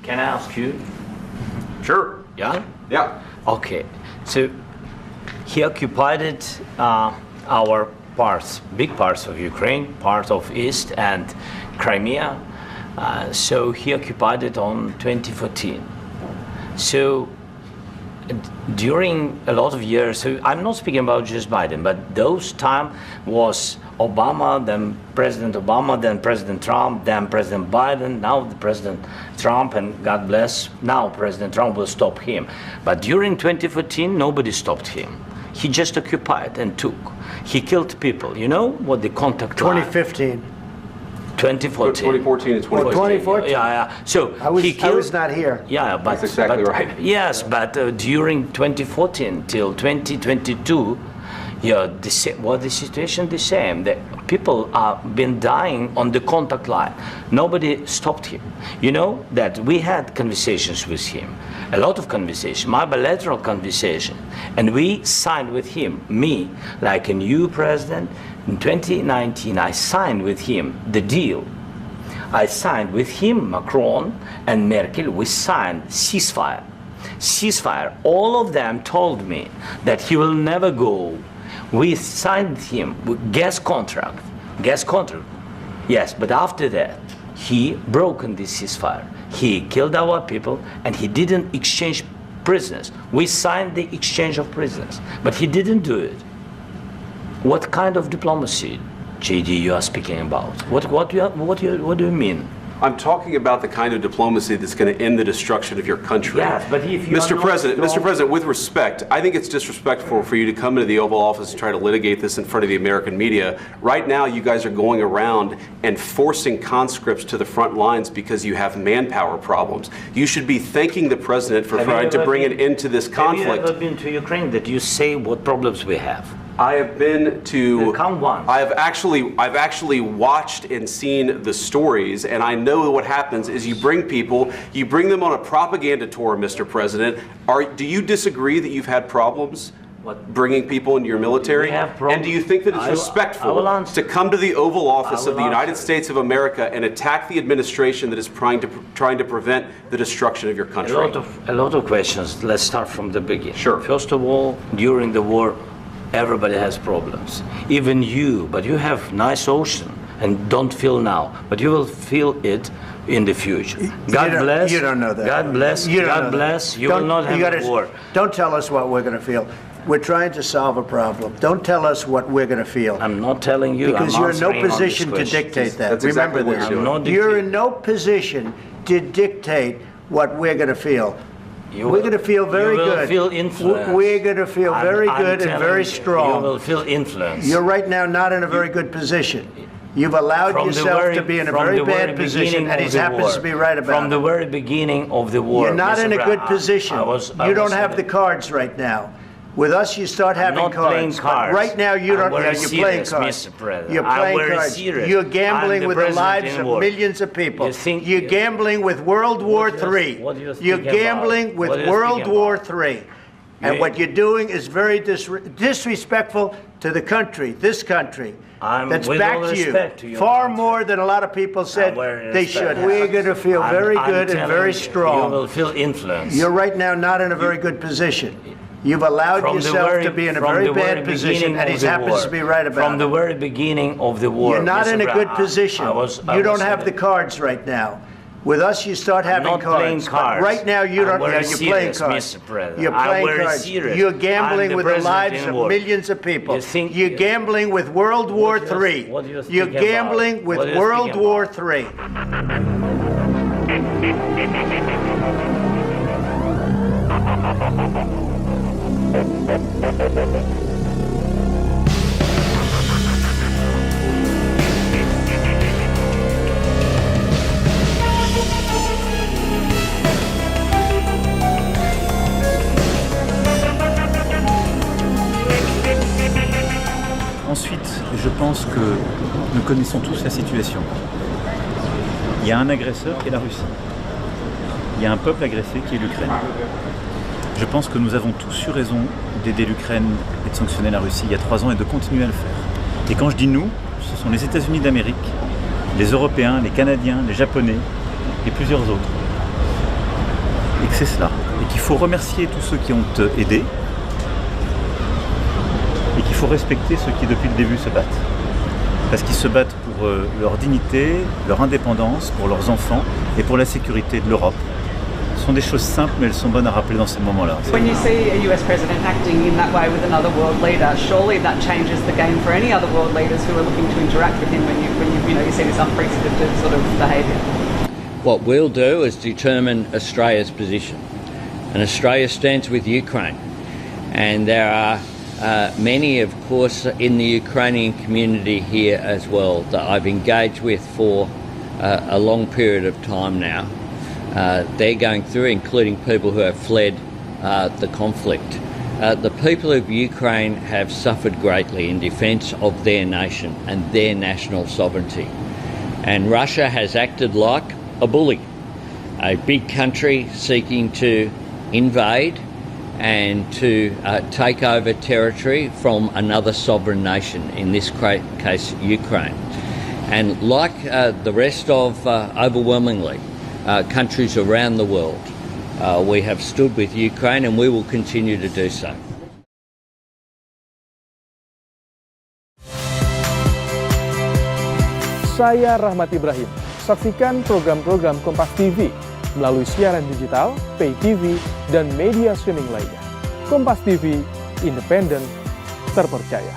can I ask you? Sure. Yeah? Yeah. Okay. So he occupied our parts, big parts of Ukraine, part of East and Crimea. So he occupied it on 2014. So during a lot of years, so I'm not speaking about just Biden, but those time was Obama, then President Obama, then President Trump, then President Biden, now the President Trump, and God bless, now President Trump will stop him. But during 2014, nobody stopped him. He just occupied and took. He killed people. You know what the contact line? 2015. 2014. 2014 and 2015. 2014. Yeah. So I was not here. Yeah, but that's exactly right. Yes, but during 2014 till 2022, yeah, the situation the same. The people have been dying on the contact line. Nobody stopped him. You know that we had conversations with him, a lot of conversations, my bilateral conversation, and we signed with him, me, like a new president. In 2019, I signed with him the deal. I signed with him, Macron and Merkel, we signed ceasefire. Ceasefire. All of them told me that he will never go. We signed him with gas contract. Yes, but after that, he broken this ceasefire. He killed our people and he didn't exchange prisoners. We signed the exchange of prisoners, but he didn't do it. What kind of diplomacy, JD, you are speaking about? What do you mean? I'm talking about the kind of diplomacy that's going to end the destruction of your country. Yes, but if you Mr. President, with respect, I think it's disrespectful for you to come into the Oval Office and try to litigate this in front of the American media. Right now, you guys are going around and forcing conscripts to the front lines because you have manpower problems. You should be thanking the President for trying to bring an end to this conflict. Have you ever been to Ukraine that you say what problems we have? I have been to. Count one. I've actually watched and seen the stories, and I know what happens is you bring them on a propaganda tour, Mr. President. Do you disagree that you've had problems bringing people into your military? And do you think that it's respectful to come to the Oval Office of the United States of America and attack the administration that is trying to prevent the destruction of your country? A lot of questions. Let's start from the beginning. Sure. First of all, during the war, everybody has problems, even you, but you have nice ocean and don't feel now, but you will feel it in the future. God bless. You don't know that. God bless. God bless. You will not have a war. Don't tell us what we're going to feel. We're trying to solve a problem. Don't tell us what we're going to feel. I'm not telling you. Because you're in no position to dictate that. That's exactly Remember what this. You're in no position to dictate what we're going to feel. We're going to feel very good. You will feel influenced. We're going to feel very good and very strong. You will feel influenced. You're right now not in a very good position. You've allowed yourself to be in a very bad position, and he happens to be right about it. From the very beginning of the war. You're not in a good position. You don't have the cards right now. With us, you start having cards. But right now, you don't. You're playing cards. You're playing cards. You're gambling with the lives of millions of people. You're gambling with World War III. You're gambling with World War III. And what you're doing is very disrespectful to the country, this country. That's backed you far more than a lot of people said they should. We're going to feel very good and very strong. You will feel influenced. You're right now not in a very good position. You've allowed yourself to be in a very bad position, and he happens to be right about it. From the very beginning of the war. You're not in a good position. You don't have the cards right now. With us, you start having cards. But right now, you don't. You're playing cards. You're playing cards. You're gambling with the lives of millions of people. You're gambling with World War III. You're gambling with World War III. Ensuite, je pense que nous connaissons tous la situation. Il y a un agresseur qui est la Russie. Il y a un peuple agressé qui est l'Ukraine. Je pense que nous avons tous eu raison d'aider l'Ukraine et de sanctionner la Russie il y a 3 ans et de continuer à le faire. Et quand je dis nous, ce sont les États-Unis d'Amérique, les Européens, les Canadiens, les Japonais et plusieurs autres. c'est cela. Et qu'il faut remercier tous ceux qui ont aidé. Et qu'il faut respecter ceux qui, depuis le début, se battent. Parce qu'ils se battent pour leur dignité, leur indépendance, pour leurs enfants et pour la sécurité de l'Europe. Ce sont des choses simples, mais elles sont bonnes à rappeler dans ces moments-là. When you see a US president acting in that way with another world leader, surely that changes the game for any other world leaders who are looking to interact with him when you see this unprecedented sort of behaviour. What we'll do is determine Australia's position. And Australia stands with Ukraine. And there are many, of course, in the Ukrainian community here as well that I've engaged with for a long period of time now. They're going through, including people who have fled the conflict. The people of Ukraine have suffered greatly in defence of their nation and their national sovereignty. And Russia has acted like a bully, a big country seeking to invade and to take over territory from another sovereign nation, in this case Ukraine. And like the rest of overwhelmingly countries around the world, we have stood with Ukraine and we will continue to do so. Saya Rahmat Ibrahim. Saksikan program-program Kompas TV melalui siaran digital, pay TV, dan media streaming lainnya. Kompas TV, independen, terpercaya.